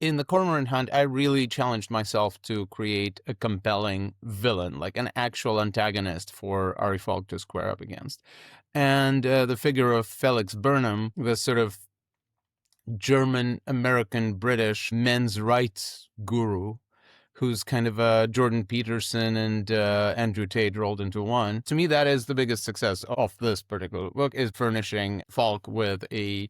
in the Cormorant Hunt, I really challenged myself to create a compelling villain, like an actual antagonist for Ari Falk to square up against. And the figure of Felix Burnham, this sort of German, American, British men's rights guru, who's kind of Jordan Peterson and Andrew Tate rolled into one. To me, that is the biggest success of this particular book, is furnishing Falk with a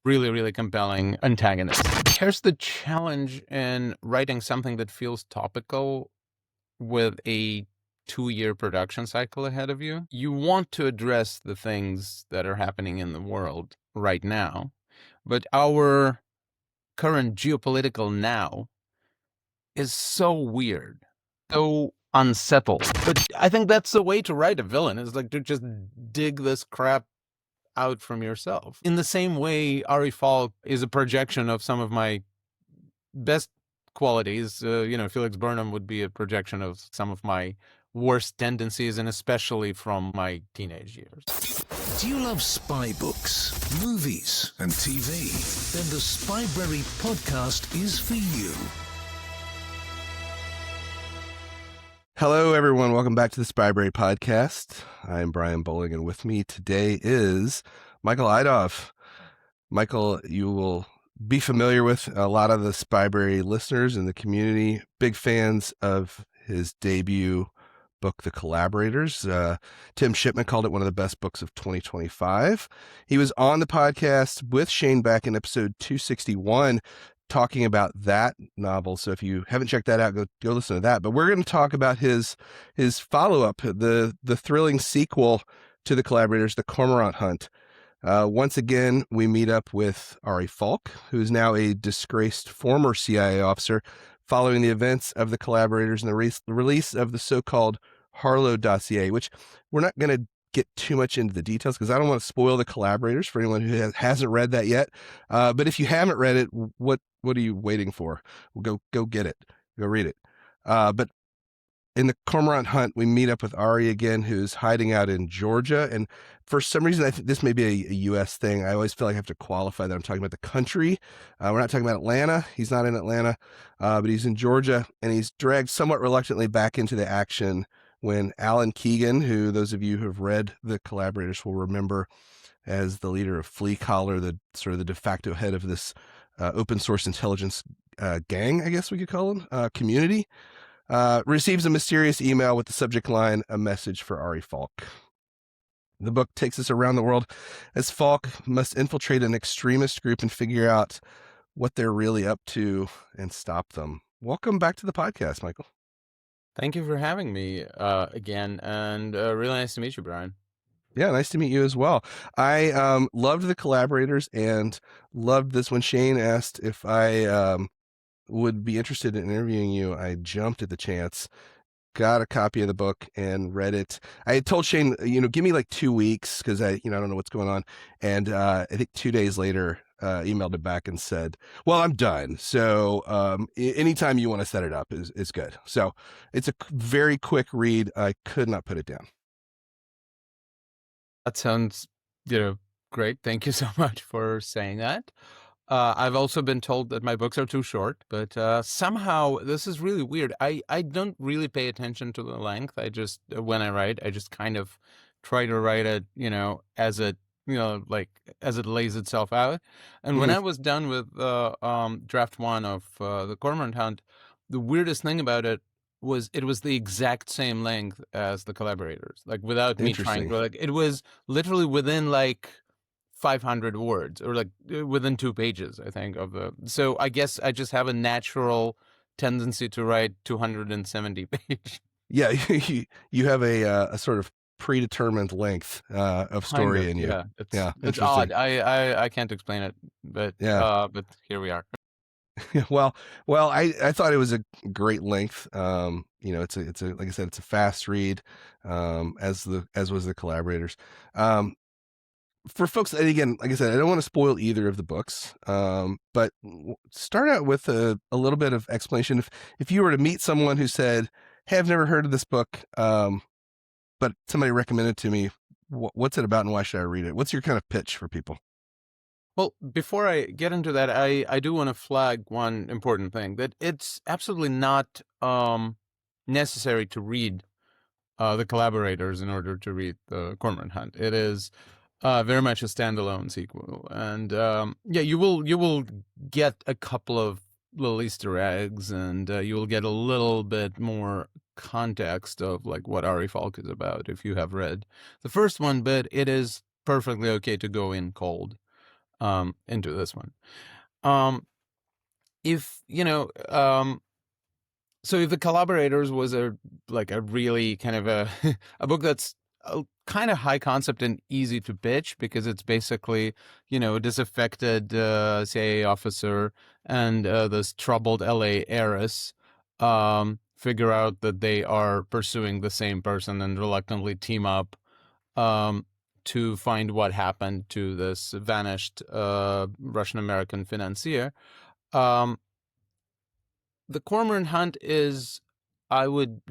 really, really compelling antagonist. Here's the challenge in writing something that feels topical with a 2-year production cycle ahead of you. You want to address the things that are happening in the world right now, but our current geopolitical now is so weird, so unsettled. But I think that's the way to write a villain, is like to just dig this crap out from yourself. In the same way, Ari Falk is a projection of some of my best qualities. Felix Burnham would be a projection of some of my worst tendencies, and especially from my teenage years. Do you love spy books, movies, and TV? Then the Spybrary podcast is for you. Hello, everyone. Welcome back to the Spybrary podcast. I'm Brian Bowling, and with me today is Michael Idov. Michael, you will be familiar with a lot of the Spybrary listeners in the community, big fans of his debut book, The Collaborators. Tim Shipman called it one of the best books of 2025. He was on the podcast with Shane back in episode 261 talking about that novel. So if you haven't checked that out, go listen to that. But we're going to talk about his follow-up, the thrilling sequel to The Collaborators, The Cormorant Hunt. Once again, we meet up with Ari Falk, who is now a disgraced former CIA officer, following the events of The Collaborators and the release of the so-called Harlow dossier, which we're not going to get too much into the details because I don't want to spoil The Collaborators for anyone who hasn't read that yet. But if you haven't read it, what are you waiting for? Go get it. Go read it. But in The Cormorant Hunt, we meet up with Ari again, who's hiding out in Georgia. And for some reason, I think this may be a U.S. thing. I always feel like I have to qualify that I'm talking about the country. We're not talking about Atlanta. He's not in Atlanta, but he's in Georgia. And he's dragged somewhat reluctantly back into the action when Alan Keegan, who those of you who have read The Collaborators will remember as the leader of Flea Collar, the sort of the de facto head of this open source intelligence gang, I guess we could call them, community, receives a mysterious email with the subject line, "A message for Ari Falk." The book takes us around the world as Falk must infiltrate an extremist group and figure out what they're really up to and stop them. Welcome back to the podcast, Michael. Thank you for having me again, and really nice to meet you, Brian. Yeah, nice to meet you as well. I loved The Collaborators and loved this. When Shane asked if I would be interested in interviewing you, I jumped at the chance, got a copy of the book and read it. I had told Shane, give me like 2 weeks because I don't know what's going on. And I think 2 days later, emailed him back and said, well, I'm done. So anytime you want to set it up is good. So it's a very quick read. I could not put it down. That sounds, great. Thank you so much for saying that. I've also been told that my books are too short, but somehow this is really weird. I don't really pay attention to the length. When I write, I just kind of try to write it, as it, as it lays itself out. And when I was done with draft 1 of The Cormorant Hunt, the weirdest thing about it was the exact same length as The Collaborators, like without me trying to, it was literally within 500 words, or within 2 pages, I think, so I guess I just have a natural tendency to write 270 pages. Yeah, you have a sort of predetermined length of story in you. Yeah, it's odd. I can't explain it, but but here we are. Well, I thought it was a great length. It's a like I said, it's a fast read, as was The Collaborators. For folks, and again, like I said, I don't want to spoil either of the books, but start out with a little bit of explanation. If you were to meet someone who said, "Hey, I've never heard of this book, but somebody recommended it to me. What's it about, and why should I read it?" What's your kind of pitch for people? Well, before I get into that, I do want to flag one important thing, that it's absolutely not necessary to read the Collaborators in order to read the Cormorant Hunt. It is very much a standalone sequel, and yeah, you will get a couple of little Easter eggs, and you will get a little bit more context of like what Ari Falk is about if you have read the first one. But it is perfectly okay to go in cold into this one. Um, if you know, so if the Collaborators was a really kind of a a book that's a kind of high concept and easy to pitch, because it's basically, a disaffected CIA officer and this troubled LA heiress figure out that they are pursuing the same person and reluctantly team up um, to find what happened to this vanished Russian American financier. Um, the Cormorant Hunt is, I would,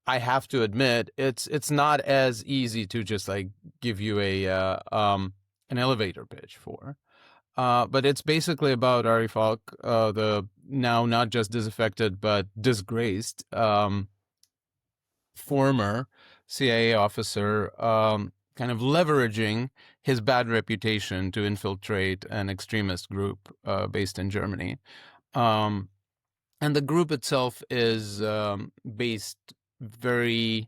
I have to admit, it's not as easy to just like give you a an elevator pitch for. But it's basically about Ari Falk, the now not just disaffected but disgraced former CIA officer, kind of leveraging his bad reputation to infiltrate an extremist group based in Germany. Um, and the group itself is based very,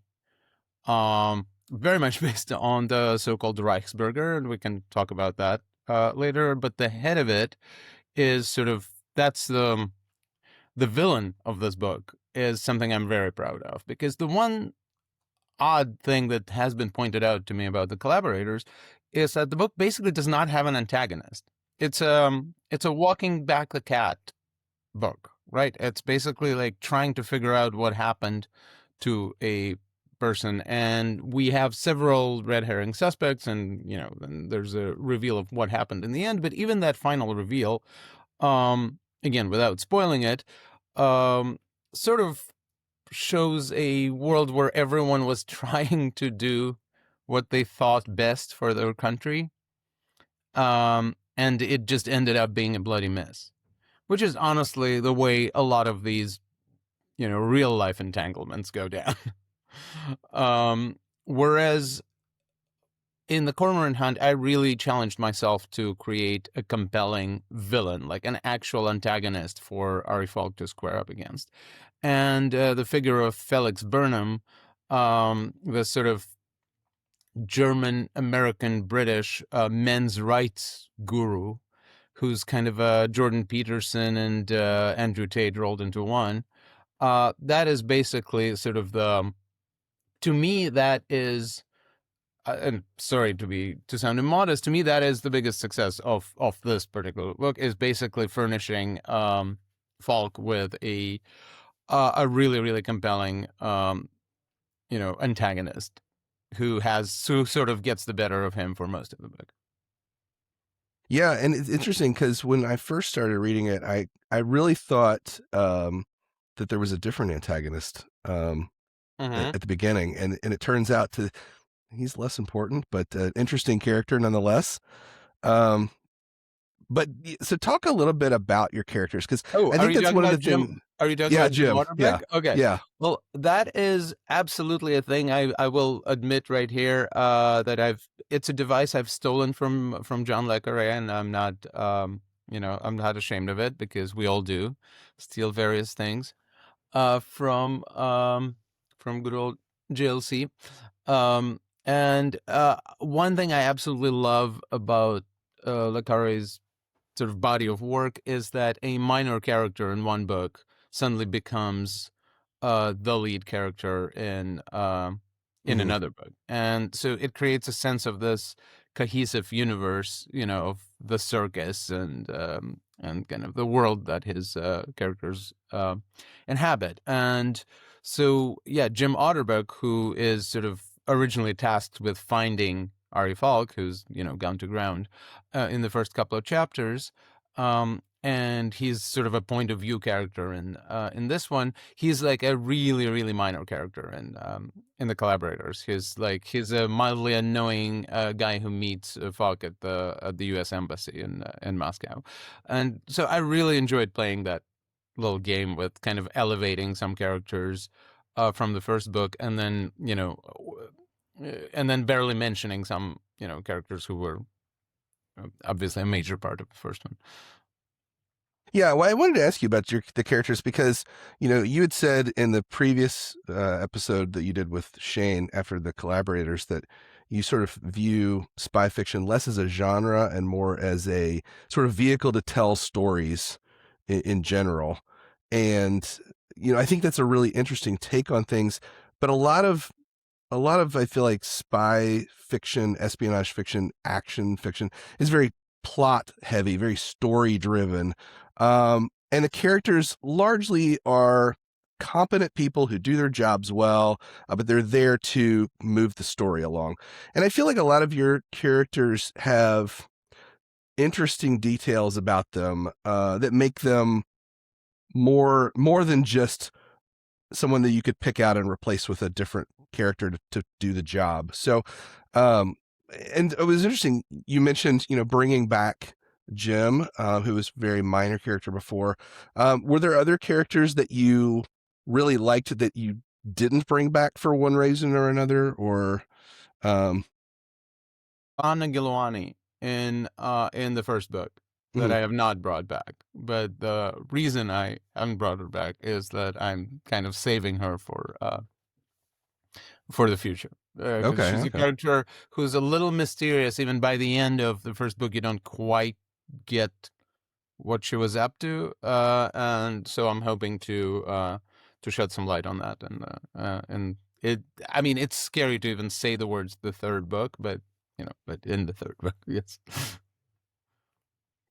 very much based on the so-called Reichsbürger, and we can talk about that later. But the head of it is sort of that's the villain of this book is something I'm very proud of, because the one odd thing that has been pointed out to me about the Collaborators is that the book basically does not have an antagonist. It's a walking back the cat book, right? It's basically like trying to figure out what happened to a person, and we have several red herring suspects, and then there's a reveal of what happened in the end. But even that final reveal, again, without spoiling it, sort of shows a world where everyone was trying to do what they thought best for their country, and it just ended up being a bloody mess, which is honestly the way a lot of these, real life entanglements go down. Whereas in the Cormorant Hunt, I really challenged myself to create a compelling villain, like an actual antagonist for Ari Falk to square up against. And the figure of Felix Burnham, the sort of German, American, British men's rights guru, who's kind of Jordan Peterson and Andrew Tate rolled into one. That is basically sort of to me, that is, and sorry to sound immodest, to me that is the biggest success of this particular book, is basically furnishing Falk with a really really compelling antagonist who sort of gets the better of him for most of the book. Yeah, and it's interesting because when I first started reading it, I really thought that there was a different antagonist at the beginning, and it turns out he's less important, but an interesting character nonetheless. But so talk a little bit about your characters, because I think that's one of the things. Are you talking about Jim Waterbeck? Yeah, okay. Yeah. Well, that is absolutely a thing. I will admit right here that it's a device I've stolen from John le Carré, and I'm not I'm not ashamed of it, because we all do steal various things from good old JLC. And one thing I absolutely love about le Carré's sort of body of work is that a minor character in one book suddenly becomes the lead character in another book, and so it creates a sense of this cohesive universe, of the circus and kind of the world that his characters inhabit. And so, yeah, Jim Otterbeck, who is sort of originally tasked with finding Ari Falk, who's gone to ground in the first couple of chapters, and he's sort of a point of view character. And in this one, he's like a really, really minor character in the Collaborators. He's a mildly annoying guy who meets Falk at the U.S. embassy in Moscow, and so I really enjoyed playing that little game with kind of elevating some characters from the first book, and then and then barely mentioning some characters who were obviously a major part of the first one. Yeah, well, I wanted to ask you about the characters because, you had said in the previous episode that you did with Shane after the Collaborators that you sort of view spy fiction less as a genre and more as a sort of vehicle to tell stories in general. And, I think that's a really interesting take on things. But a lot of I feel like spy fiction, espionage fiction, action fiction is very plot heavy, very story driven. And the characters largely are competent people who do their jobs well, but they're there to move the story along. And I feel like a lot of your characters have interesting details about them that make them more than just someone that you could pick out and replace with a different character to do the job. So, and it was interesting. You mentioned, bringing back Jim, who was a very minor character before. Were there other characters that you really liked that you didn't bring back for one reason or another? Or, Anna Gilwani in the first book that I have not brought back. But the reason I haven't brought her back is that I'm kind of saving her for the future. Because she's a character who's a little mysterious. Even by the end of the first book, you don't quite get what she was up to, and so I'm hoping to shed some light on that. And I mean, it's scary to even say the words "the third book," but but in the third book, yes.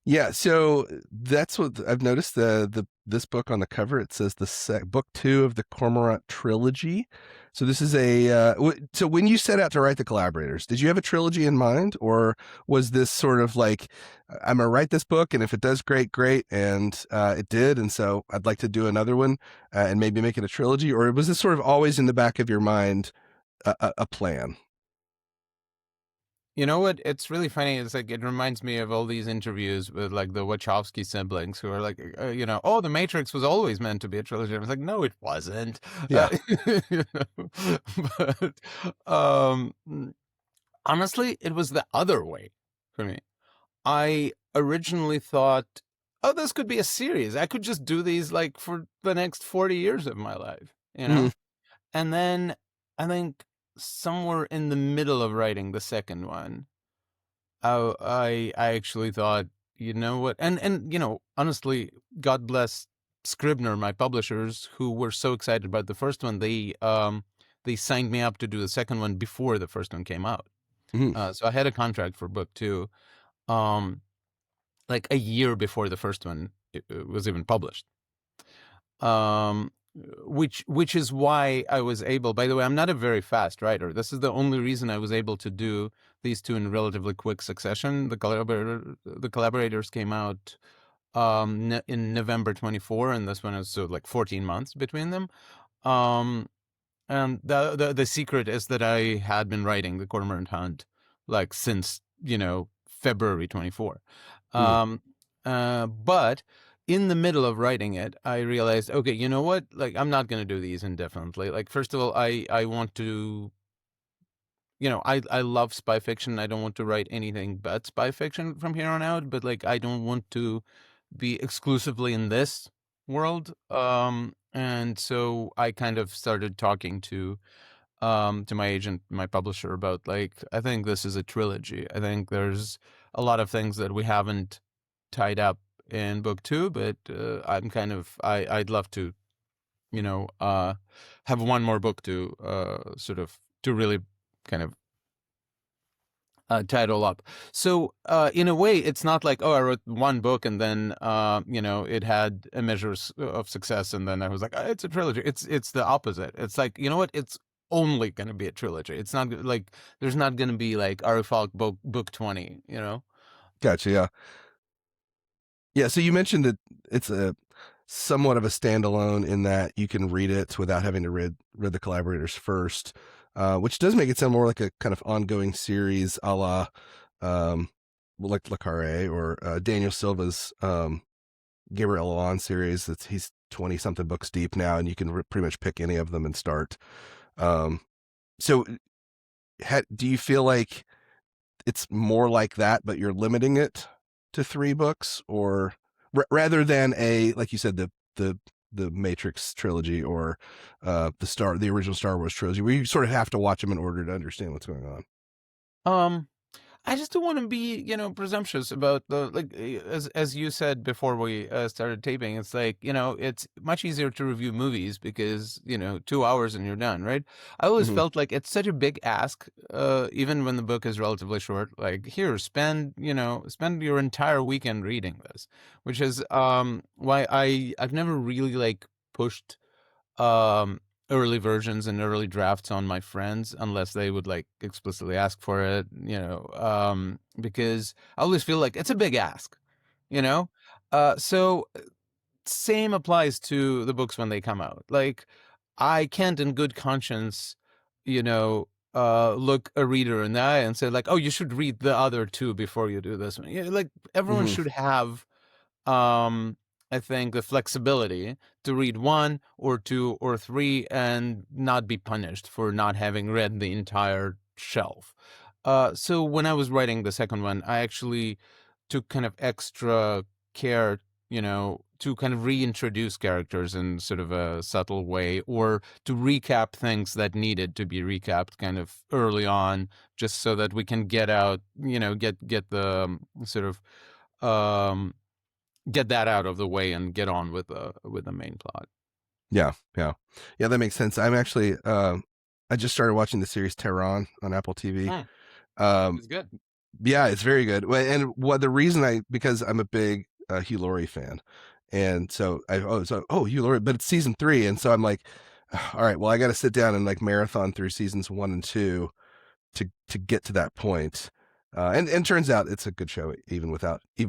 Yeah, so that's what I've noticed. This book on the cover, it says book 2 of the Cormorant trilogy. So this is so when you set out to write the Collaborators, did you have a trilogy in mind, or was this sort of like, I'm gonna write this book, and if it does great, and it did, and so I'd like to do another one and maybe make it a trilogy, or was this sort of always in the back of your mind a plan? You know what? It's really funny. It's like it reminds me of all these interviews with like the Wachowski siblings who are like, oh, The Matrix was always meant to be a trilogy. I was like, no, it wasn't. Yeah. But honestly, it was the other way for me. I originally thought, oh, this could be a series. I could just do these like for the next 40 years of my life, And then I think somewhere in the middle of writing the second one, I actually thought, you know what? And honestly, God bless Scribner, my publishers, who were so excited about the first one. They signed me up to do the second one before the first one came out. So I had a contract for book 2, like a year before the first one it was even published. Which is why I was able, by the way, I'm not a very fast writer. This is the only reason I was able to do these two in relatively quick succession. The Collaborators came out in November 24, and this one is so like 14 months between them. And the secret is that I had been writing the Cormorant Hunt like since February 24. But in the middle of writing it, I realized, okay, you know what? Like, I'm not going to do these indefinitely. Like, first of all, I want to, I love spy fiction. I don't want to write anything but spy fiction from here on out. But like, I don't want to be exclusively in this world. And so I kind of started talking to my agent, my publisher, about like, I think this is a trilogy. I think there's a lot of things that we haven't tied up in book 2, but I'm kind of I'd love to have one more book to sort of to really kind of tie it all up. So in a way, it's not like, oh, I wrote one book and then it had a measure of success and then I was like, oh, it's a trilogy. It's the opposite. It's like, you know what? It's only going to be a trilogy. It's not like there's not going to be like Ari Falk book 20. Gotcha. Yeah. Yeah, so you mentioned that it's a somewhat of a standalone in that you can read it without having to read the collaborators first, which does make it sound more like a kind of ongoing series, a la like Le Carre or Daniel Silva's Gabriel Alon series. He's 20 something books deep now, and you can pretty much pick any of them and start. Um, so, do you feel like it's more like that, but you're limiting it to 3 books, or rather than like you said, the Matrix trilogy or the original Star Wars trilogy, where you sort of have to watch them in order to understand what's going on? Um, I just don't want to be, presumptuous about as you said before we started taping. It's like, it's much easier to review movies because 2 hours and you're done, right? I always Hmm. felt like it's such a big ask, even when the book is relatively short. Like, here, spend your entire weekend reading this, which is why I've never really like pushed um early versions and early drafts on my friends unless they would like explicitly ask for it, because I always feel like it's a big ask, you know so same applies to the books when they come out. Like, I can't in good conscience, look a reader in the eye and say like, oh, you should read the other two before you do this one. Like, everyone Hmm. should have um I think the flexibility to read one or two or three and not be punished for not having read the entire shelf. So when I was writing the second one, I actually took kind of extra care, to kind of reintroduce characters in sort of a subtle way, or to recap things that needed to be recapped kind of early on, just so that we can get out, get the sort of um get that out of the way and get on with the main plot. Yeah, yeah, yeah. That makes sense. I'm actually, I just started watching the series Tehran on Apple TV. Hmm, Um, it's good. yeah, it's very good. And what the reason because I'm a big Hugh Laurie fan, and so Hugh Laurie, but it's season 3, and so I'm like, all right, well, I got to sit down and like marathon through seasons 1 and 2 to get to that point. And turns out it's a good show even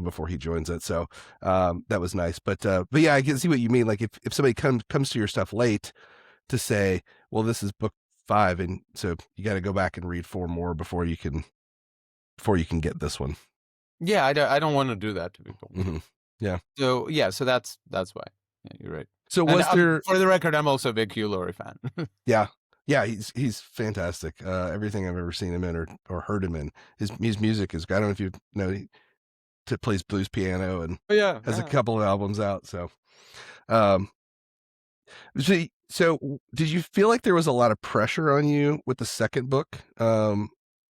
before he joins it. So that was nice. But yeah, I can see what you mean. Like if somebody comes to your stuff late to say, well, this is book 5, and so you got to go back and read 4 more before you can get this one. Yeah, I don't want to do that to people. Hmm. Yeah. So yeah, so that's why. Yeah, you're right. So And was there? for the record, I'm also a big Hugh Laurie fan. Yeah. Yeah, he's fantastic. Everything I've ever seen him in or heard him in, his music is. I don't know if you know, he plays blues piano and Oh, yeah, has a yeah. couple of albums out. So, um, so did you feel like there was a lot of pressure on you with the second book?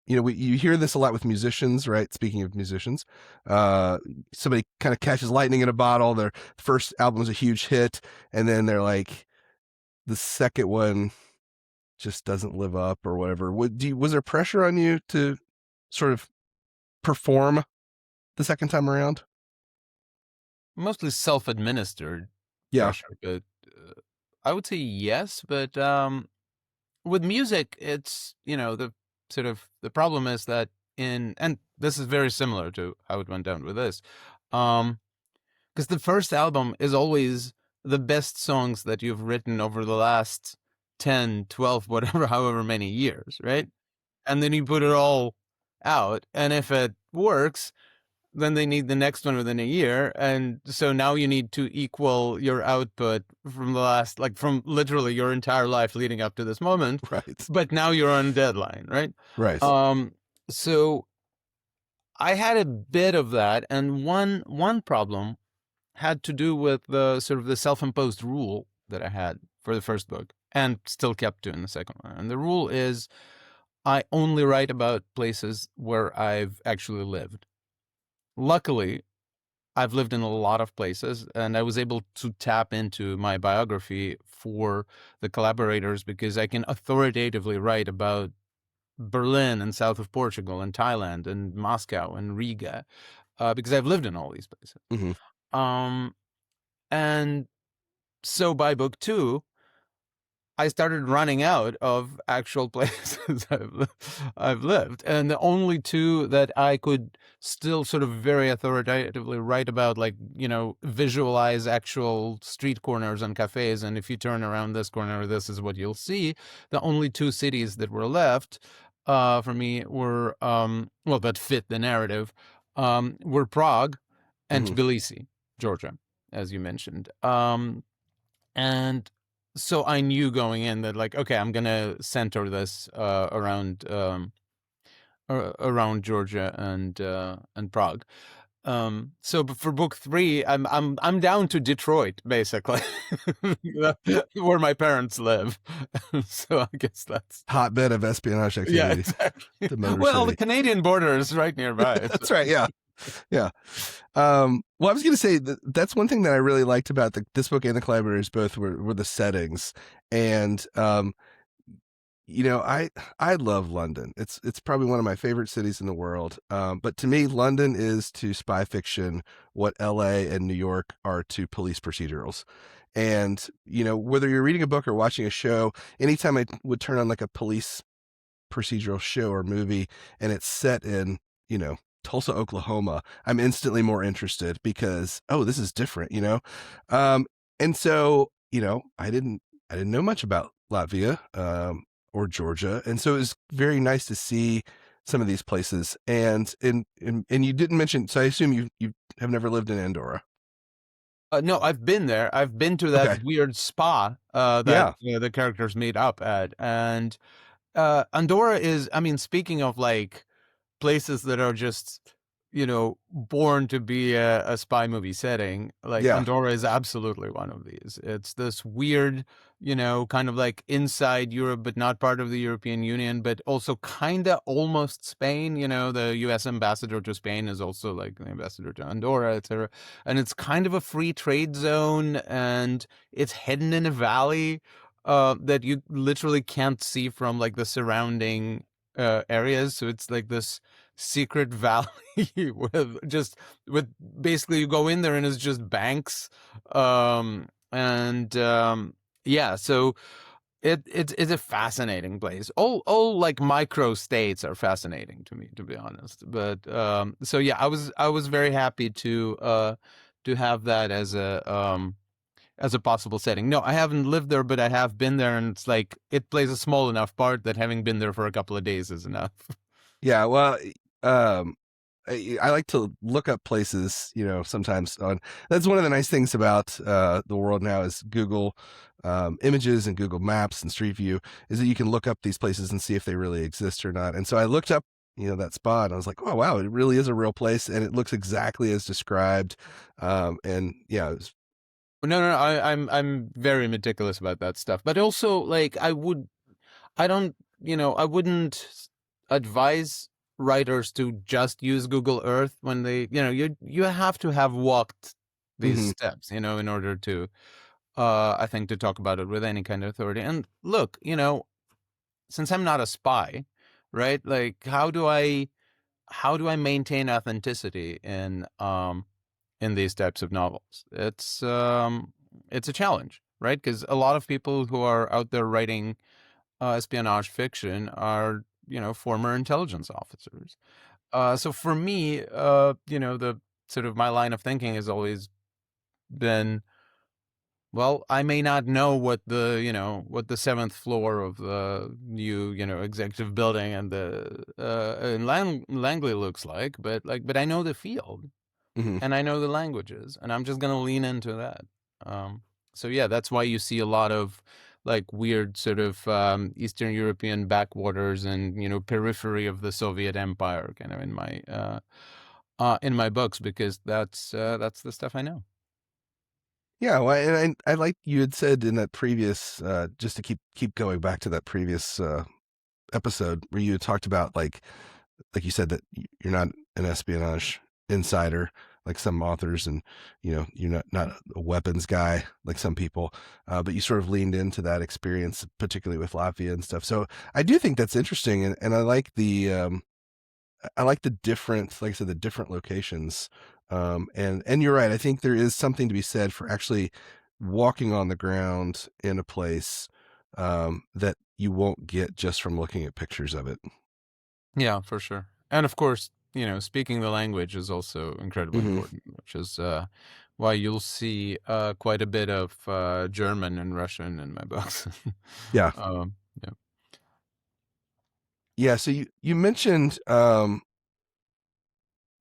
You hear this a lot with musicians, right? Speaking of musicians, somebody kind of catches lightning in a bottle. Their first album was a huge hit, and then they're like, the second one just doesn't live up or whatever. Was there pressure on you to sort of perform the second time around? Mostly self-administered Yeah. pressure, but I would say yes. But with music, it's the sort of the problem is that and this is very similar to how it went down with this. Because the first album is always the best songs that you've written over the last 10, 12, whatever, however many years, right? And then you put it all out. And if it works, then they need the next one within a year. And so now you need to equal your output from the last, like from literally your entire life leading up to this moment. Right. But now you're on deadline, right? Right. So I had a bit of that. And one problem had to do with the sort of the self-imposed rule that I had for the first book and still kept to in the second one. And the rule is I only write about places where I've actually lived. Luckily, I've lived in a lot of places, and I was able to tap into my biography for the Collaborators because I can authoritatively write about Berlin and south of Portugal and Thailand and Moscow and Riga, because I've lived in all these places. Hmm. Um, and so by book 2, I started running out of actual places I've lived, and the only two that I could still sort of very authoritatively write about, like, visualize actual street corners and cafes, and if you turn around this corner, this is what you'll see. The only two cities that were left for me were well, that fit the narrative, were Prague and Hmm. Tbilisi, Georgia, as you mentioned. And so I knew going in that, like, okay, I'm gonna center this around Georgia and Prague. So for book three, I'm down to Detroit, basically, where my parents live. So I guess that's Hotbed of espionage yeah, activity, exactly. the Motor Well, the City. Canadian border is right nearby. So. That's right. Yeah. Yeah. Well, I was going to say that's one thing that I really liked about this book and the Collaborators both were the settings. And, I love London. It's probably one of my favorite cities in the world. But to me, London is to spy fiction what LA and New York are to police procedurals. And, whether you're reading a book or watching a show, anytime I would turn on like a police procedural show or movie and it's set in, Tulsa, Oklahoma, I'm instantly more interested because, oh, this is different, and so, I didn't know much about Latvia, or Georgia. And so it was very nice to see some of these places. And you didn't mention, so I assume you have never lived in Andorra. No, I've been there. I've been to that Okay. weird spa that Yeah. the characters meet up at, and Andorra is. I mean, speaking of like places that are just born to be a spy movie setting, like Yeah. Andorra is absolutely one of these. It's this weird, kind of like inside Europe but not part of the European Union, but also kind of almost Spain. The US ambassador to Spain is also like the ambassador to Andorra, etc. And it's kind of a free trade zone, and it's hidden in a valley that you literally can't see from like the surrounding areas. So it's like this secret valley with basically you go in there and it's just banks, and yeah. So it's a fascinating place. All like micro states are fascinating to me, to be honest. But so yeah, I was very happy to have that as a possible setting. No, I haven't lived there, but I have been there, and it's like it plays a small enough part that having been there for a couple of days is enough. Yeah. Well, um, I like to look up places, sometimes that's one of the nice things about the world now is Google Images and Google Maps and Street View is that you can look up these places and see if they really exist or not. And so I looked up, that spot and I was like, oh, wow, it really is a real place. And it looks exactly as described. And yeah, No, I'm very meticulous about that stuff. But also, like, I wouldn't advise writers to just use Google Earth when they, you have to have walked these mhm. steps, in order to, I think, to talk about it with any kind of authority. And look, since I'm not a spy, right? Like, how do I maintain authenticity in these types of novels? It's a challenge, right? Because a lot of people who are out there writing espionage fiction are, former intelligence officers. So for me, the sort of my line of thinking has always been, well, I may not know what the seventh floor of the new, executive building and the in Langley looks like, but I know the field Mhm. and I know the languages, and I'm just gonna lean into that. Um, so yeah, that's why you see a lot of like weird sort of Eastern European backwaters and periphery of the Soviet Empire kind of in my books, because that's the stuff I know. Yeah, well, and I like you had said in that previous, just to keep going back to that previous episode where you had talked about like you said that you're not an espionage insider like some authors, and you're not a weapons guy like some people, but you sort of leaned into that experience, particularly with Latvia and stuff. So I do think that's interesting, and I like the different, like I said, the different locations. And you're right. I think there is something to be said for actually walking on the ground in a place, that you won't get just from looking at pictures of it. Yeah, for sure. And of course, speaking the language is also incredibly Hmm. important, which is why you'll see quite a bit of German and Russian in my books. Yeah. Yeah. Yeah. So you mentioned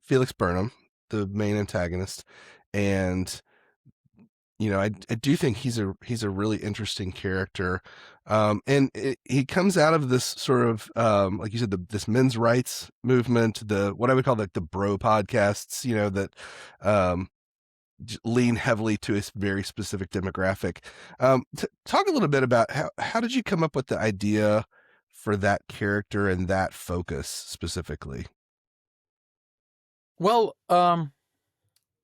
Felix Burnham, the main antagonist, and I do think he's a really interesting character, and he comes out of this sort of like you said, this men's rights movement, the what I would call like the bro podcasts, that um, lean heavily to a very specific demographic. Talk a little bit about how did you come up with the idea for that character and that focus specifically? Well,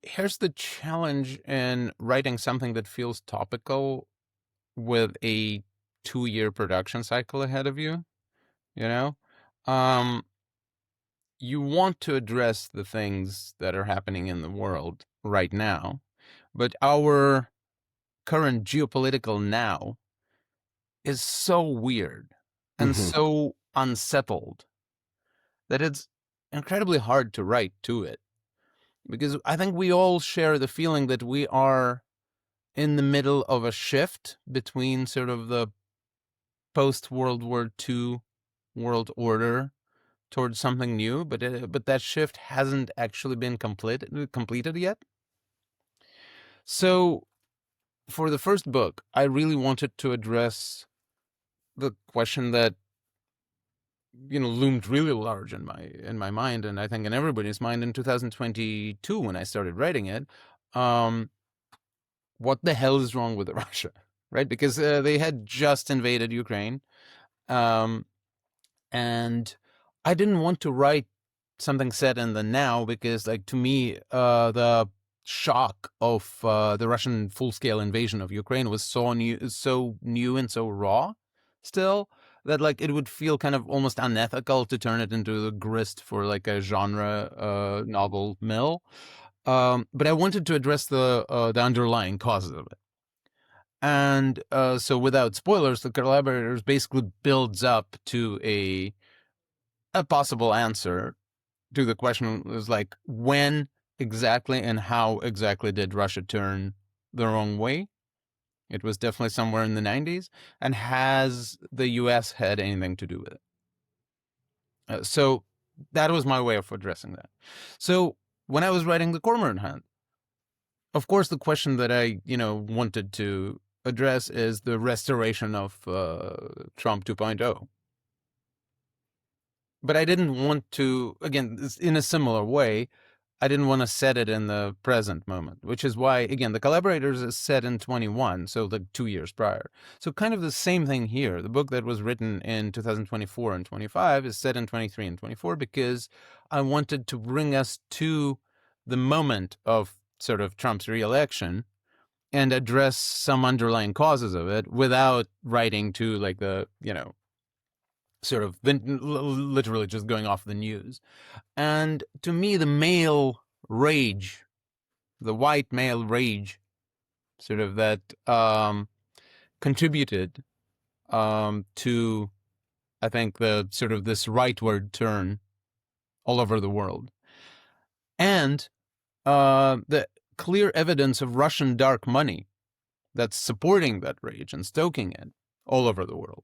here's the challenge in writing something that feels topical with a 2-year production cycle ahead of you, you know? Um, you want to address the things that are happening in the world right now, but our current geopolitical now is so weird and Hmm. so unsettled that it's incredibly hard to write to it. Because I think we all share the feeling that we are in the middle of a shift between sort of the post World War II world order towards something new, but that shift hasn't actually been completed yet. So for the first book, I really wanted to address the question that loomed really large in my mind, and I think in everybody's mind in 2022 when I started writing it. What the hell is wrong with Russia, right? Because they had just invaded Ukraine, um, and I didn't want to write something set in the now because, like, to me, the shock of the Russian full-scale invasion of Ukraine was so new and so raw, still, that like it would feel kind of almost unethical to turn it into the grist for like a genre novel mill. But I wanted to address the underlying causes of it. And so without spoilers, the Collaborators basically builds up to a possible answer to the question is like, when exactly and how exactly did Russia turn the wrong way? It was definitely somewhere in the 90s. And has the US had anything to do with it? So that was my way of addressing that. So when I was writing the Cormorant Hunt, of course, the question that I, wanted to address is the restoration of Trump 2.0. But I didn't want to, again, in a similar way, I didn't want to set it in the present moment, which is why, again, the Collaborators is set in 21, so the 2 years prior. So kind of the same thing here. The book that was written in 2024 and 25 is set in 23 and 24 because I wanted to bring us to the moment of sort of Trump's reelection and address some underlying causes of it without writing to like the, sort of literally just going off the news. And to me, the male rage, the white male rage, sort of that contributed to, I think, the sort of this rightward turn all over the world. And the clear evidence of Russian dark money that's supporting that rage and stoking it all over the world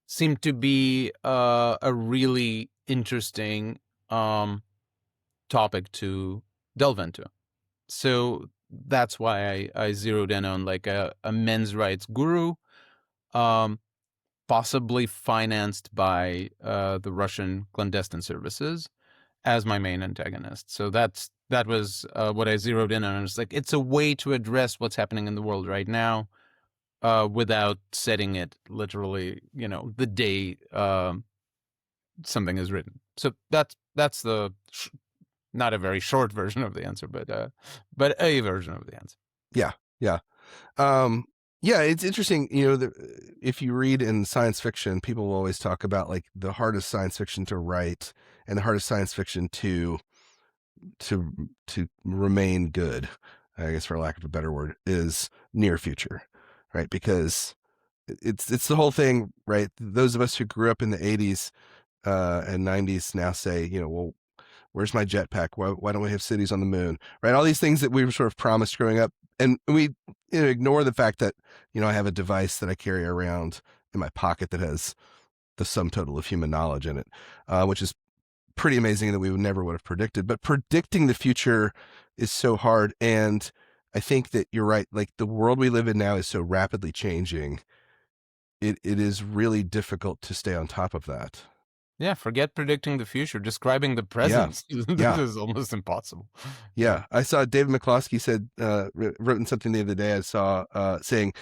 seemed to be a really interesting topic to delve into. So that's why I zeroed in on like a men's rights guru, um, possibly financed by the Russian clandestine services as my main antagonist. So that was what I zeroed in on. It's like it's a way to address what's happening in the world right now without setting it literally, the day something is written. So that's the not a very short version of the answer, but a version of the answer. Yeah, yeah. Um, yeah, it's interesting. If you read in science fiction, people will always talk about like the hardest science fiction to write and the hardest science fiction to remain good, I guess for lack of a better word, is near future, right? Because it's the whole thing, right? Those of us who grew up in the 80s and 90s now say, well, where's my jetpack? Why don't we have cities on the moon? Right? All these things that we were sort of promised growing up. And we ignore the fact that, I have a device that I carry around in my pocket that has the sum total of human knowledge in it, which is pretty amazing that we never would have predicted. But predicting the future is so hard. And I think that you're right. Like, the world we live in now is so rapidly changing. It is really difficult to stay on top of that. Yeah, forget predicting the future. Describing the Yeah. present this Yeah. is almost impossible. Yeah. I saw David McCloskey said, wrote in something the other day I saw saying,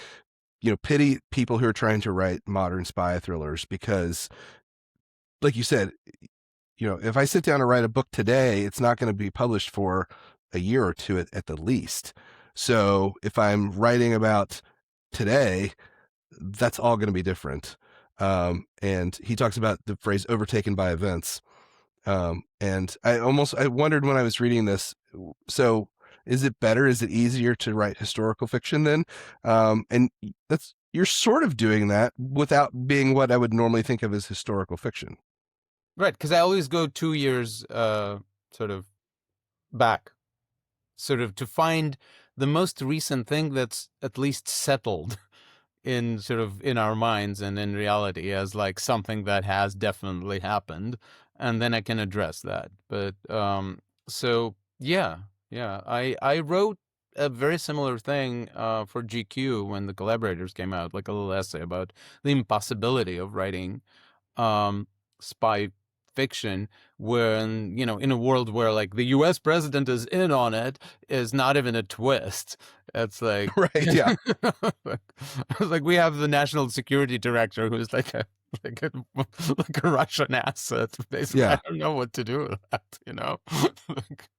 pity people who are trying to write modern spy thrillers because, like you said, if I sit down and write a book today, it's not going to be published for a year or two at the least. So if I'm writing about today, that's all going to be different. And he talks about the phrase overtaken by events. And I wondered when I was reading this, so is it better? Is it easier to write historical fiction then? And you're sort of doing that without being what I would normally think of as historical fiction. Right, because I always go 2 years sort of back, sort of to find the most recent thing that's at least settled in our minds and in reality as like something that has definitely happened, and then I can address that. But so yeah, I wrote a very similar thing for GQ when the Collaborators came out, like a little essay about the impossibility of writing spy fiction when, in a world where like the US president is in on it is not even a twist. It's like, Right. Yeah. like we have the national security director who's like a Russian asset. Basically, Yeah. I don't know what to do with that,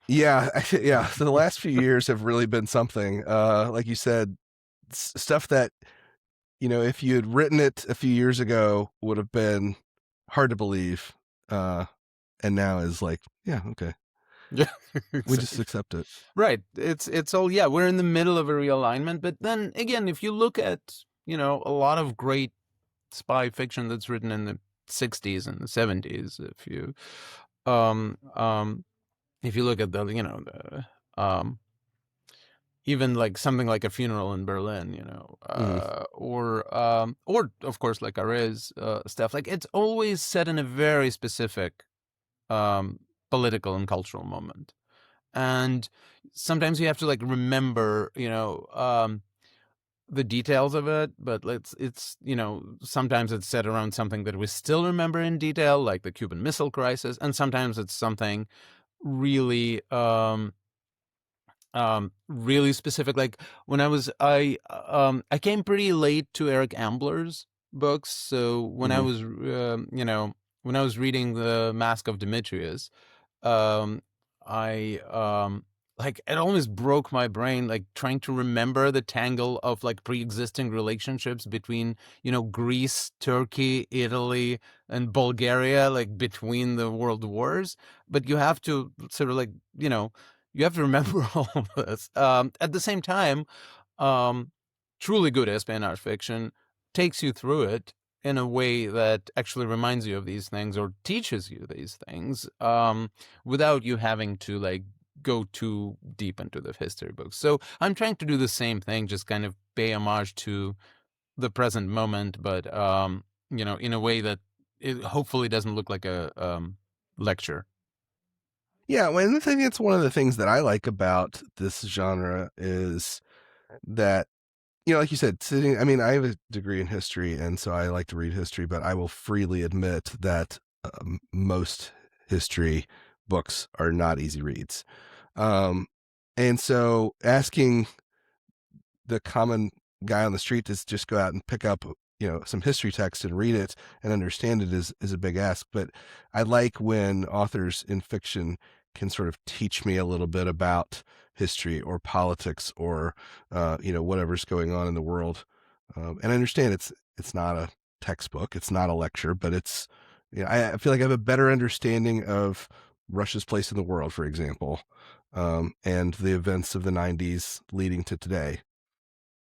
Yeah. Yeah. So the last few years have really been something, like you said, stuff that, if you had written it a few years ago would have been hard to believe. And now is like, yeah, okay. Yeah, we just accept it. Right. It's all, yeah, we're in the middle of a realignment. But then again, if you look at, a lot of great spy fiction that's written in the 60s and the 70s, if you look at the, even like something like A Funeral in Berlin, or of course like Arez's stuff, like it's always set in a very specific political and cultural moment. And sometimes you have to like remember, the details of it, but it's sometimes it's set around something that we still remember in detail, like the Cuban Missile Crisis, and sometimes it's something really really specific. Like when I came pretty late to Eric Ambler's books, so when I was when I was reading The Mask of Demetrius, I like it almost broke my brain, like trying to remember the tangle of like pre-existing relationships between Greece, Turkey, Italy, and Bulgaria, like between the world wars. But you have to sort of like you have to remember all of this. At the same time, truly good espionage fiction takes you through it in a way that actually reminds you of these things or teaches you these things without you having to like go too deep into the history books. So I'm trying to do the same thing, just kind of pay homage to the present moment, but in a way that it hopefully doesn't look like a lecture. Yeah, well, I think it's one of the things that I like about this genre is that, like you said, I have a degree in history, and so I like to read history, but I will freely admit that most history books are not easy reads. And so asking the common guy on the street to just go out and pick up some history text and read it and understand it is a big ask. But I like when authors in fiction can sort of teach me a little bit about history or politics or whatever's going on in the world. And I understand it's not a textbook, it's not a lecture, but it's I feel like I have a better understanding of Russia's place in the world, for example, and the events of the 90s leading to today.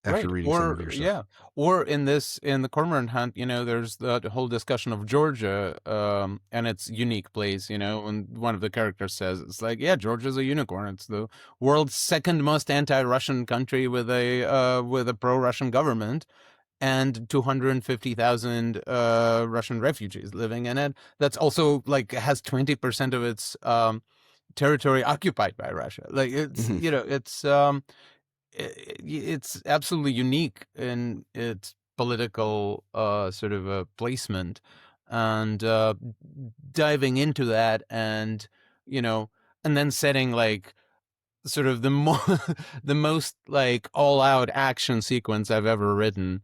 after Right. reading some of Or your stuff. yeah. Or in the Cormorant Hunt, there's the whole discussion of Georgia, and its unique place, and one of the characters says it's like, yeah, Georgia's a unicorn. It's the world's second most anti-Russian country with a pro-Russian government and 250,000 Russian refugees living in it. That's also like has 20% of its territory occupied by Russia. Like it's Mhm. it's absolutely unique in its political sort of a placement, and diving into that, and you know and then setting like sort of the most like all out action sequence I've ever written,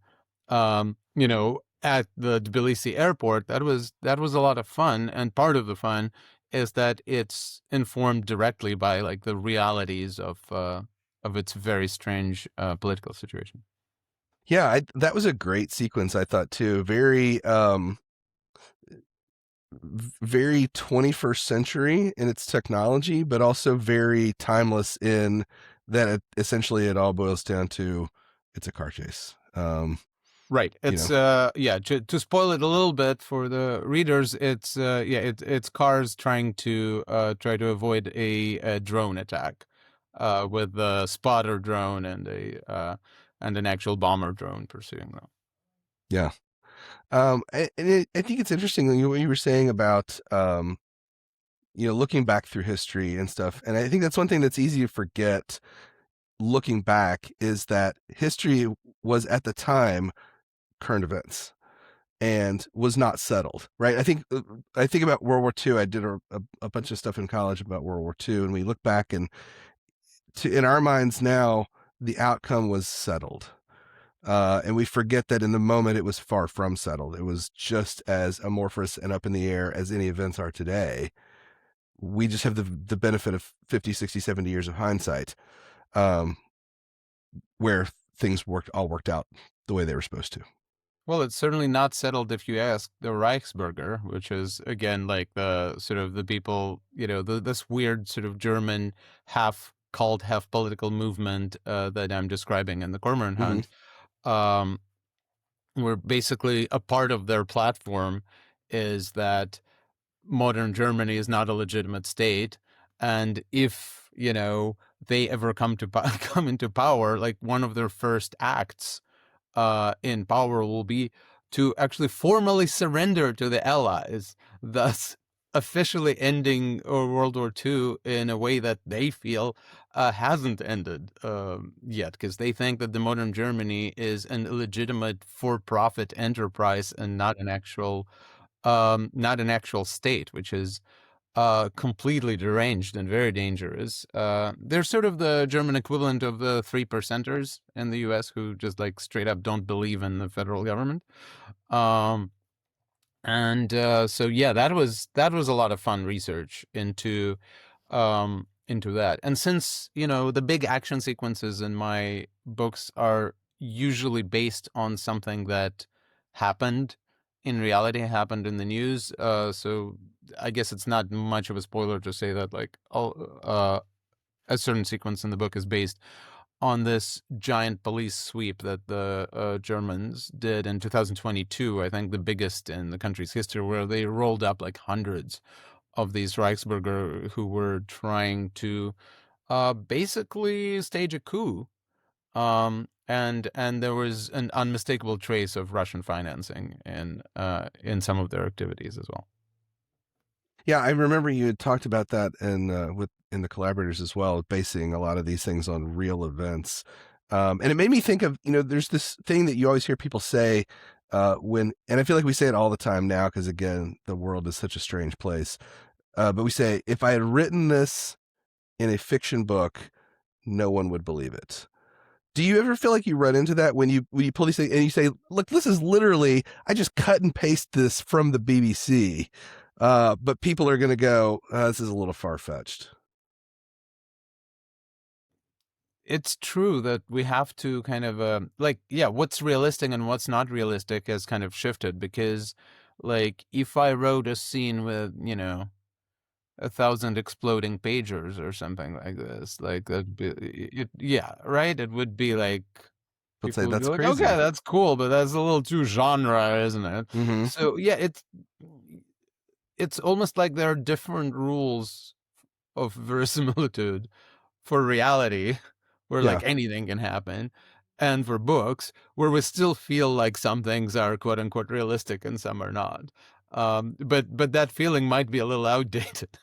at the Tbilisi airport. That was a lot of fun, and part of the fun is that it's informed directly by like the realities of its very strange political situation. Yeah, that was a great sequence, I thought too. Very 21st century in its technology, but also very timeless in that essentially it all boils down to it's a car chase. Right. You It's know, yeah, to spoil it a little bit for the readers, it's cars try to avoid a drone attack with a spotter drone and an actual bomber drone pursuing them. yeah. I think it's interesting what you were saying about looking back through history and stuff. And I think that's one thing that's easy to forget looking back is that history was at the time current events and was not settled, right? I think about World War II. I did a bunch of stuff in college about World War II, and we look back and in our minds now, the outcome was settled. And we forget that in the moment it was far from settled. It was just as amorphous and up in the air as any events are today. We just have the benefit of 50, 60, 70 years of hindsight, um, where things all worked out the way they were supposed to. Well, it's certainly not settled if you ask the Reichsbürger, which is again like the sort of the people, this weird sort of German half cult, half political movement that I'm describing in the Cormorant Mm-hmm. Hunt. Um, where basically a part of their platform is that modern Germany is not a legitimate state, and if they ever come into power, like one of their first acts in power will be to actually formally surrender to the Allies, thus officially ending World War II in a way that they feel hasn't ended yet, because they think that the modern Germany is an illegitimate for-profit enterprise and not an actual state, which is completely deranged and very dangerous. They're sort of the German equivalent of the three percenters in the US who just like straight up don't believe in the federal government. Um, and so yeah, that was a lot of fun research into that. And since, the big action sequences in my books are usually based on something that happened in reality, happened in the news, so I guess it's not much of a spoiler to say that like a certain sequence in the book is based on this giant police sweep that the Germans did in 2022, I think the biggest in the country's history, where they rolled up like hundreds of these Reichsbürger who were trying to basically stage a coup. And there was an unmistakable trace of Russian financing in some of their activities as well. Yeah, I remember you had talked about that in the Collaborators as well, basing a lot of these things on real events. And it made me think of, there's this thing that you always hear people say and I feel like we say it all the time now because, again, the world is such a strange place. But we say, if I had written this in a fiction book, no one would believe it. Do you ever feel like you run into that when you pull these things and you say, look, this is literally, I just cut and paste this from the BBC, but people are going to go, this is a little far-fetched. It's true that we have to kind of what's realistic and what's not realistic has kind of shifted, because like if I wrote a scene with 1,000 exploding pagers or something like this, like yeah, right, it would be like People say People would be that's like, okay, crazy. that's cool, but that's a little too genre, isn't it? Mm-hmm. So yeah, it's almost like there are different rules of verisimilitude for reality, where Yeah. like anything can happen, and for books, where we still feel like some things are quote unquote realistic and some are not. But that feeling might be a little outdated.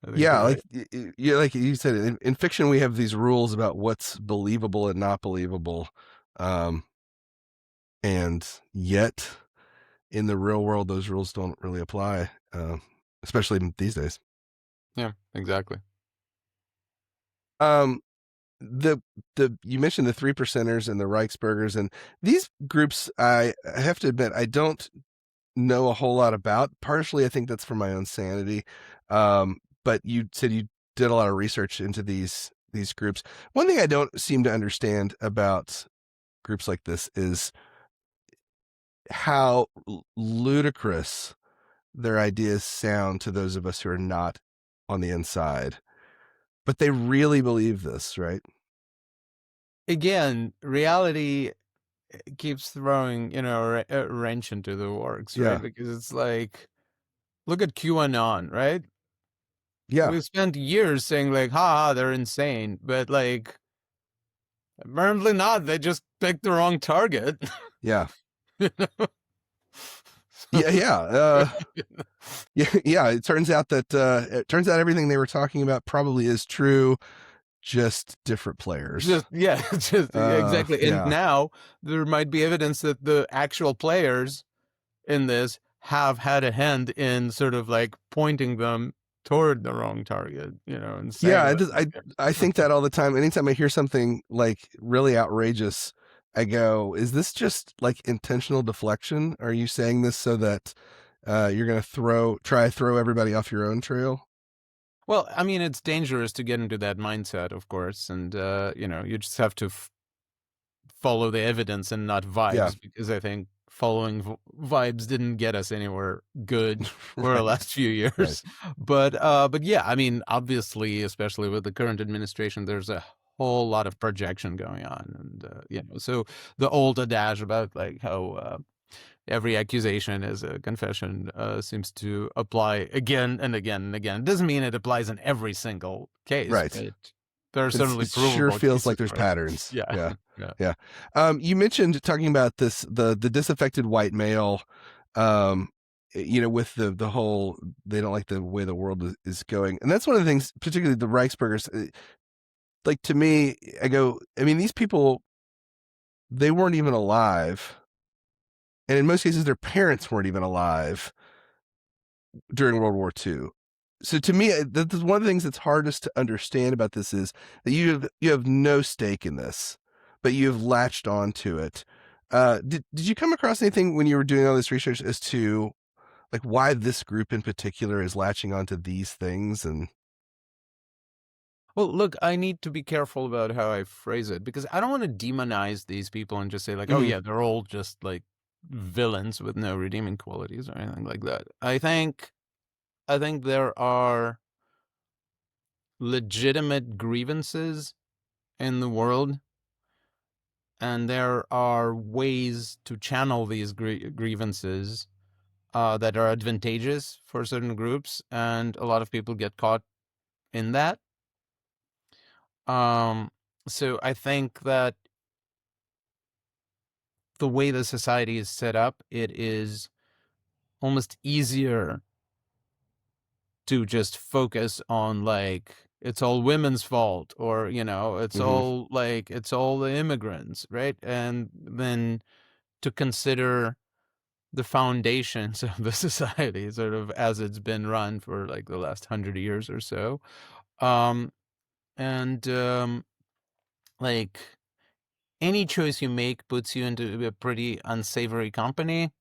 I think Yeah, you're right. like you said, in fiction we have these rules about what's believable and not believable, um, and yet in the real world those rules don't really apply, especially these days. Yeah, exactly. Um, the you mentioned the three percenters and the Reichsburgers, and these groups. I have to admit I don't know a whole lot about. Partially, I think that's for my own sanity. But you said you did a lot of research into these groups. One thing I don't seem to understand about groups like this is how ludicrous their ideas sound to those of us who are not on the inside. But they really believe this, right? Again, reality keeps throwing, a wrench into the works, right? Yeah. Because it's like, look at QAnon, right? Yeah. We've spent years saying like, ha, they're insane, but like, apparently not. They just picked the wrong target. Yeah. You know? Yeah. Yeah. Yeah. Yeah. It turns out everything they were talking about probably is true, just different players. Just yeah, just exactly. And Yeah. now there might be evidence that the actual players in this have had a hand in sort of like pointing them toward the wrong target, and Yeah, saying that. I think that all the time. Anytime I hear something like really outrageous, I go, "Is this just like intentional deflection? Are you saying this so that you're going to throw everybody off your own trail?" Well, I mean, it's dangerous to get into that mindset, of course, and you just have to follow the evidence and not Yeah, vibes, because I think following vibes didn't get us anywhere good for the right, last few right. years. But yeah, I mean, obviously, especially with the current administration, there's a whole lot of projection going on, and so the old adage about like how every accusation is a confession seems to apply again and again and again. It doesn't mean it applies in every single case, Right. but there are certainly It sure provable feels like cases there's where patterns. yeah. Yeah, Yeah. yeah. You mentioned talking about the disaffected white male. Um, with the whole they don't like the way the world is going, and that's one of the things, particularly the Reichsburgers. Like to me, I go, I mean, these people, they weren't even alive. And in most cases, their parents weren't even alive during World War II. So to me, that's one of the things that's hardest to understand about this is that you have no stake in this, but you have latched onto it. Did you come across anything when you were doing all this research as to like why this group in particular is latching onto these things? And Well, look, I need to be careful about how I phrase it, because I don't want to demonize these people and just say like, oh Mhm. yeah, they're all just like villains with no redeeming qualities or anything like that. I think there are legitimate grievances in the world, and there are ways to channel these grievances that are advantageous for certain groups, and a lot of people get caught in that. Um, so I think that the way the society is set up, it is almost easier to just focus on like it's all women's fault, or it's Mhm. all like it's all the immigrants, right? And then to consider the foundations of the society sort of as it's been run for like the last 100 years or so. um and like any choice you make puts you into a pretty unsavory company,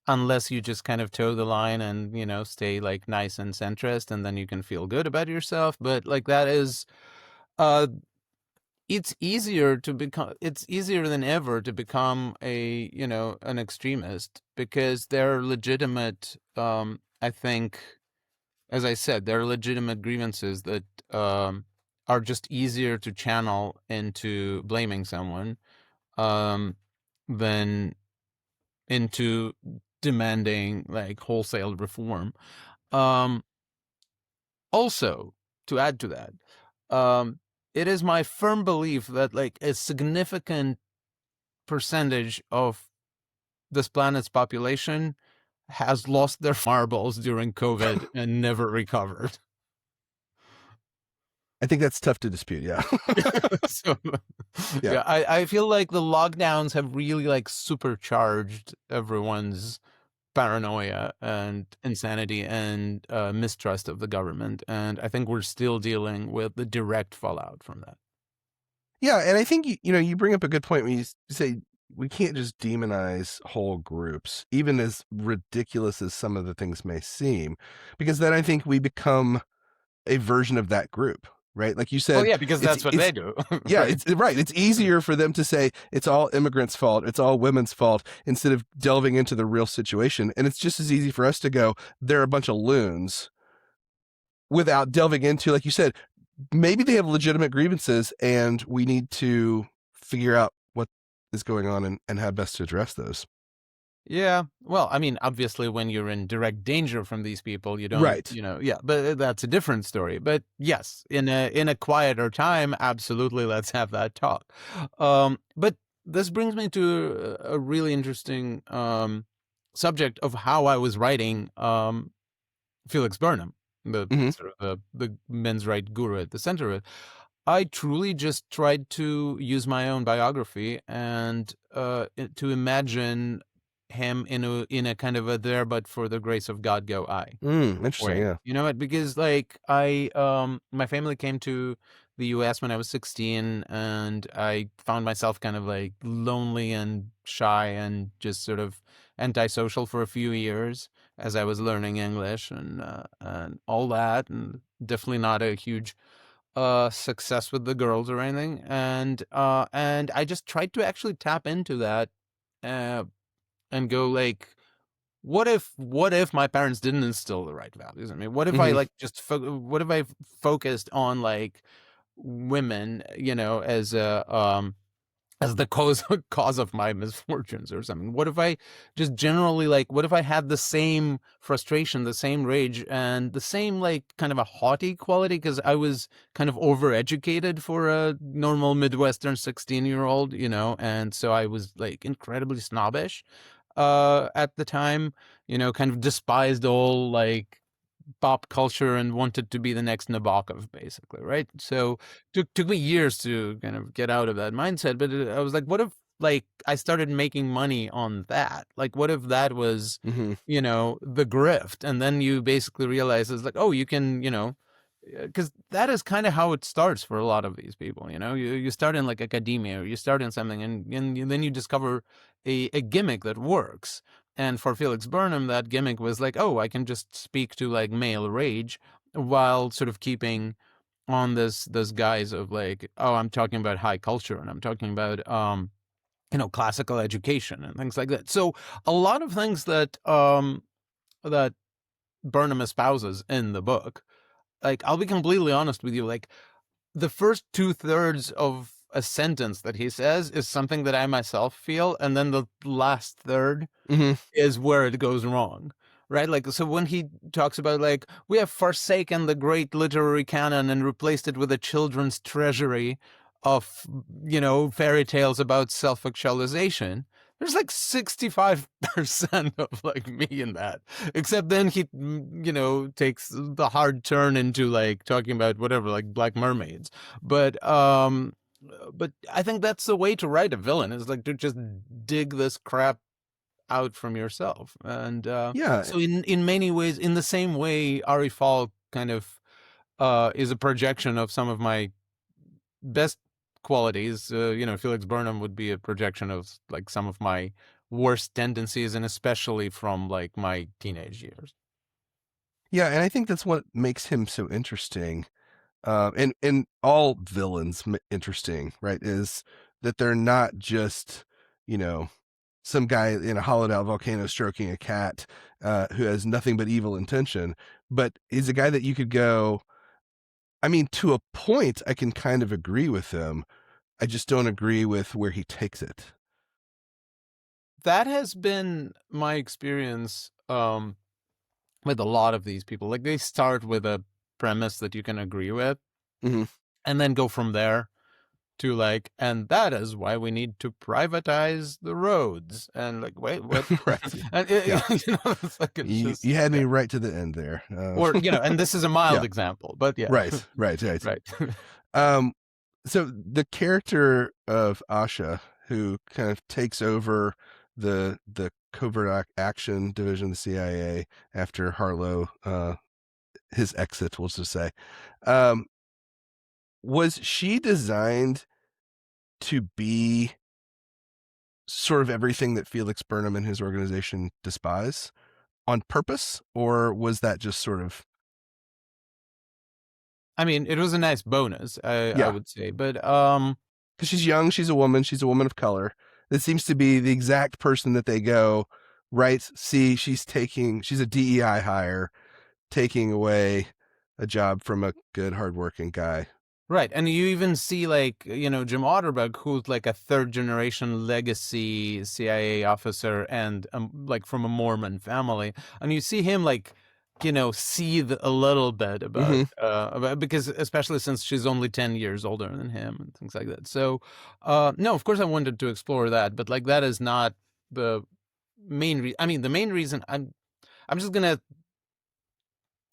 unless you just kind of toe the line and stay like nice and centrist, and then you can feel good about yourself. But like that is uh it's easier than ever to become an extremist, because there are legitimate, I think, as I said, there are legitimate grievances that are just easier to channel into blaming someone um, than into demanding like wholesale reform. Um, Also, to add to that, um, it is my firm belief that like a significant percentage of this planet's population has lost their marbles during COVID and never recovered. I think that's tough to dispute. Yeah. So, Yeah. yeah, I feel like the lockdowns have really like supercharged everyone's paranoia and insanity and mistrust of the government. And I think we're still dealing with the direct fallout from that. Yeah, and I think you bring up a good point when you say we can't just demonize whole groups, even as ridiculous as some of the things may seem, because then I think we become a version of that group, right? Like you Well, said, yeah, because that's what they do. yeah, Right. it's right. It's easier for them to say it's all immigrants' fault, it's all women's fault, instead of delving into the real situation. And it's just as easy for us to go, they're a bunch of loons, without delving into, like you said, maybe they have legitimate grievances and we need to figure out what is going on and how best to address those. Yeah. Well, I mean, obviously, when you're in direct danger from these people, you don't, Right. yeah, but that's a different story. But yes, in a quieter time, absolutely, let's have that talk. But this brings me to a really interesting subject of how I was writing Felix Burnham, the Hmm. sort of the men's right guru at the center of it. I truly just tried to use my own biography and to imagine him in a kind of a there but for the grace of God go I Interesting. way. Yeah. You know what? Because like my family came to the US when I was 16 and I found myself kind of like lonely and shy and just sort of antisocial for a few years as I was learning English and all that, and definitely not a huge success with the girls or anything. And I just tried to actually tap into that uh and go like, what if my parents didn't instill the right values in me? What if I Hmm. like what if I focused on like women, as the cause of my misfortunes or something? What if I just generally like, what if I had the same frustration, the same rage, and the same like kind of a haughty quality because I was kind of overeducated for a normal Midwestern 16-year-old, and so I was like incredibly snobbish at the time, kind of despised all like pop culture and wanted to be the next Nabokov, basically, right? So took me years to kind of get out of that mindset. But I was like, what if like I started making money on that? Like, what if that was, Hmm. the grift? And then you basically realize it's like, oh, you can, because that is kind of how it starts for a lot of these people. You start in like academia or you start in something and then you discover a gimmick that works. And for Felix Burnham, that gimmick was like, oh, I can just speak to like male rage while sort of keeping on this guise of like, oh, I'm talking about high culture and I'm talking about classical education and things like that. So a lot of things that Burnham espouses in the book, like I'll be completely honest with you, like the first 2/3 of a sentence that he says is something that I myself feel, and then the last third Hmm. is where it goes wrong, right? Like, so when he talks about like we have forsaken the great literary canon and replaced it with a children's treasury of fairy tales about self-actualization, there's like 65% of like me in that. Except then he takes the hard turn into like talking about whatever, like black mermaids. But I think that's the way to write a villain, is like to just dig this crap out from yourself. And Yeah. so in many ways, in the same way, Ari Falk kind of is a projection of some of my best qualities. Felix Burnham would be a projection of like some of my worst tendencies, and especially from like my teenage years. Yeah. And I think that's what makes him so interesting. And all villains interesting, right? Is that they're not just, you know, some guy in a hollowed out volcano stroking a cat who has nothing but evil intention, but is a guy that you could go, I mean, to a point, I can kind of agree with him. I just don't agree with where he takes it. That has been my experience with a lot of these people. Like, they start with a premise that you can agree with, Hmm. and then go from there to like, and that is why we need to privatize the roads. And like, wait, what? Right. And Yeah. it's like, it's You just, had yeah. me right to the end there. Or, and this is a mild Yeah. example, but yeah. Right. Right. Right. Right. Um, so the character of Asha, who kind of takes over the covert action division of the CIA after Harlow, his exit, we'll just say, um, was she designed to be sort of everything that Felix Burnham and his organization despise on purpose, or was that just sort of I mean, it was a nice bonus, I yeah? would say, but Because she's young, she's a woman of color. It seems to be the exact person that they go, right? See, she's a DEI hire, taking away a job from a good, hardworking guy. right. And you even see, like, Jim Otterberg, who's like a third generation legacy CIA officer and like from a Mormon family. And you see him like, seethe a little bit Hmm. because especially since she's only 10 years older than him and things like that. So, no, of course I wanted to explore that, but like, that is not the main reason. I mean, the main reason I'm just gonna,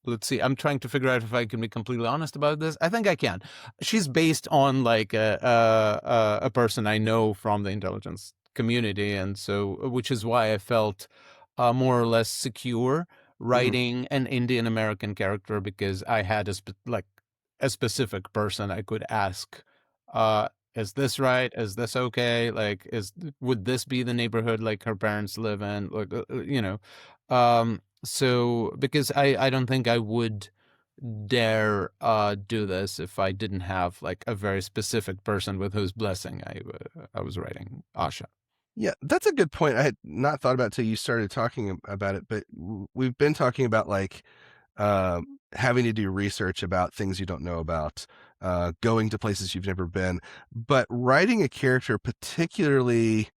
let's see. I'm trying to figure out if I can be completely honest about this. I think I can. She's based on like a person I know from the intelligence community, and so, which is why I felt more or less secure Hmm. writing an Indian American character, because I had a specific person I could ask. Is this right? Is this okay? Like, would this be the neighborhood like her parents live in? Like, so, because I don't think I would dare do this if I didn't have like a very specific person with whose blessing I was writing Asha. Yeah, that's a good point. I had not thought about it till you started talking about it, but we've been talking about like having to do research about things you don't know about, going to places you've never been, but writing a character, particularly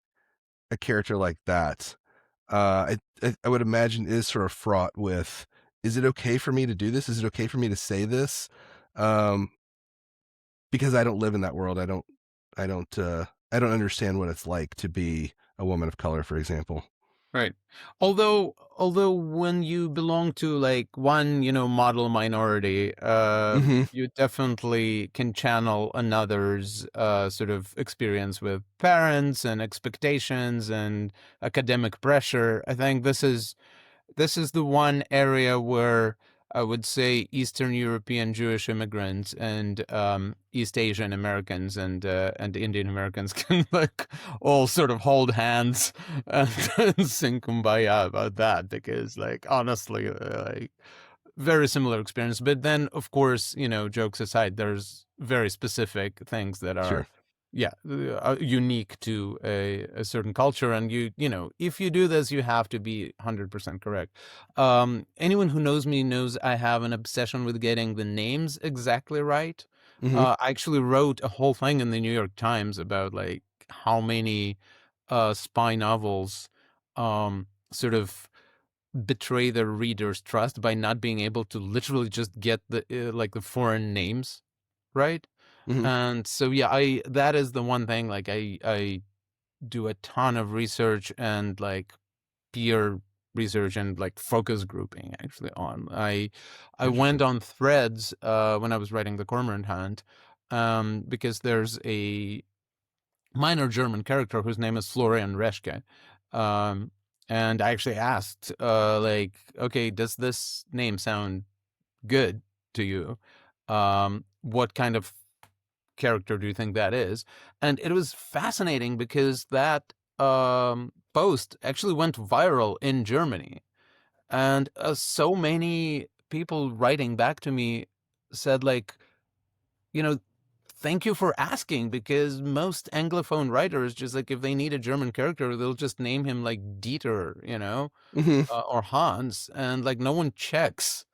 a character like that, I would imagine is sort of fraught with, is it okay for me to do this? Is it okay for me to say this? Um, because I don't live in that world. I don't understand what it's like to be a woman of color, for example. Right. Although when you belong to like one, model minority, Hmm. you definitely can channel another's sort of experience with parents and expectations and academic pressure. I think this is the one area where I would say Eastern European Jewish immigrants and East Asian Americans and Indian Americans can like all sort of hold hands and sing kumbaya about that, because like, honestly, like, very similar experience. But then, of course, jokes aside, there's very specific things that are, Sure. yeah, unique to a certain culture. And if you do this, you have to be 100% correct. Anyone who knows me knows I have an obsession with getting the names exactly right. Hmm. I actually wrote a whole thing in the New York Times about like how many spy novels sort of betray their readers' trust by not being able to literally just get the foreign names right. Hmm. And so, yeah, I that is the one thing, like, I do a ton of research and like peer research and like focus grouping actually on. I went Interesting. on Threads when I was writing the Cormorant Hunt, because there's a minor German character whose name is Florian Reschke. Um, and I actually asked, like, okay, does this name sound good to you? What kind of character do you think that is? And it was fascinating because that post actually went viral in Germany. And so many people writing back to me said, like, you know, thank you for asking, because most Anglophone writers, just like, if they need a German character, they'll just name him like Dieter, Hmm. or Hans, and like no one checks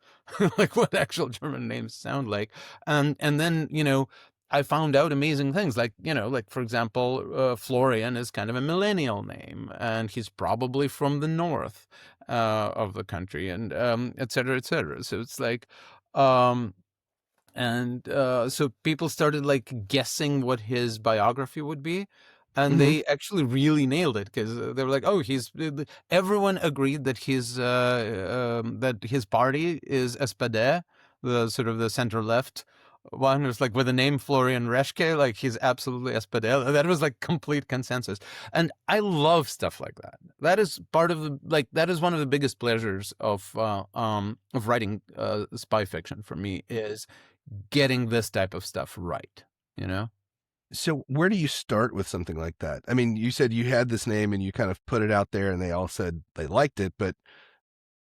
like what actual German names sound like. And then, I found out amazing things like, like for example, Florian is kind of a millennial name, and he's probably from the north of the country, and et cetera, et cetera. So it's like, um, and so people started like guessing what his biography would be, and Hmm. they actually really nailed it, because they were like, "Oh, he's." Everyone agreed that his party is SPD, the sort of the center left one. It was like with the name Florian Reschke, like he's absolutely SPD. That was like complete consensus, and I love stuff like that. That is part of the that is one of the biggest pleasures of writing spy fiction for me, is getting this type of stuff right, you know? So where do you start with something like that? I mean, you said you had this name and you kind of put it out there and they all said they liked it, but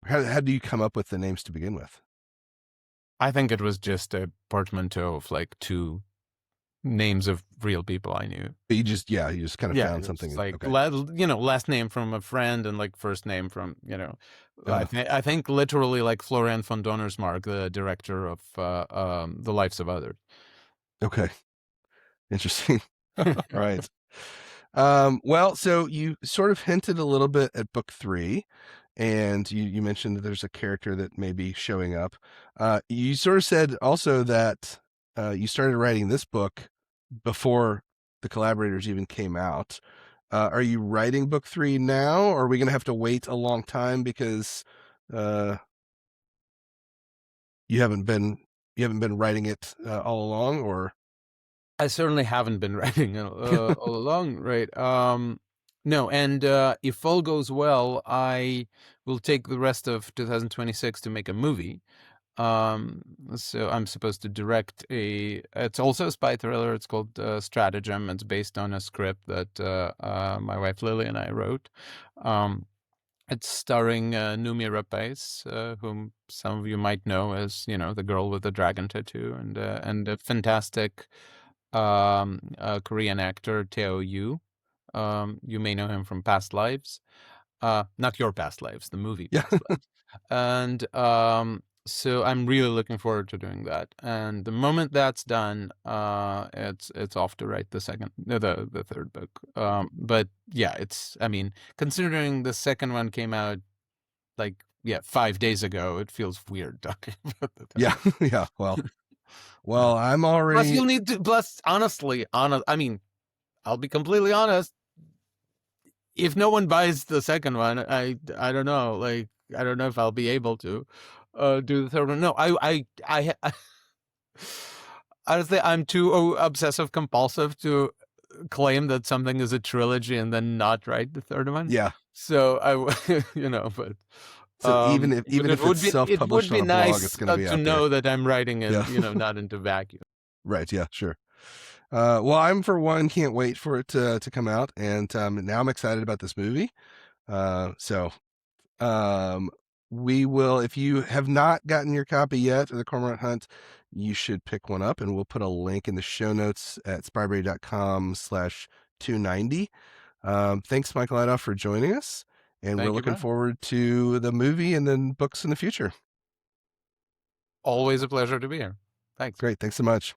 how do you come up with the names to begin with? I think it was just a portmanteau of like two names of real people I knew. But you just kind of Yeah, found it was something. like Okay. last name from a friend and like first name from, Uh, I think literally like Florian von Donnersmarck, the director of The Lives of Others. okay. Interesting. All right. Well, so you sort of hinted a little bit at book 3, and you mentioned that there's a character that may be showing up. You sort of said also that you started writing this book before the Collaborators even came out. Are you writing book 3 now, or are we going to have to wait a long time because uh, you haven't been writing it all along, or? I certainly haven't been writing all along, right? No, and if all goes well, I will take the rest of 2026 to make a movie. So I'm supposed to direct it's also a spy thriller. It's called Stratagem. It's based on a script that my wife Lily and I wrote. Um, it's starring Numi Rapace, whom some of you might know as, the girl with the dragon tattoo, and a fantastic Korean actor, Teo Yoo. You may know him from Past Lives. Not your past lives, the movie Yeah. Past Lives. And so I'm really looking forward to doing that. And the moment that's done, it's off to write the third book. But yeah, I mean, considering the second one came out like 5 days ago, it feels weird talking about the third Yeah. one. Yeah. Yeah. Well, I'm Plus, already. you'll need to. Plus, honestly, I mean, I'll be completely honest. If no one buys the second one, I don't know. Like, I don't know if I'll be able to do the third one. No, I honestly, I'm too obsessive compulsive to claim that something is a trilogy and then not write the third one. Yeah. So So but even if it's it would self-published on be a blog, it's nice going to be to out there. know that I'm writing it, Yeah. not into vacuum. Right. Yeah. Sure. Well, I'm for one can't wait for it to come out, and now I'm excited about this movie. So um, we will. If you have not gotten your copy yet of the Cormorant Hunt, you should pick one up, and we'll put a link in the show notes at spybrary.com/290. Thanks, Michael Idov, for joining us, and we're Thank you, looking Brian. forward to the movie and then books in the future. Always a pleasure to be here. Thanks. Great. Thanks so much.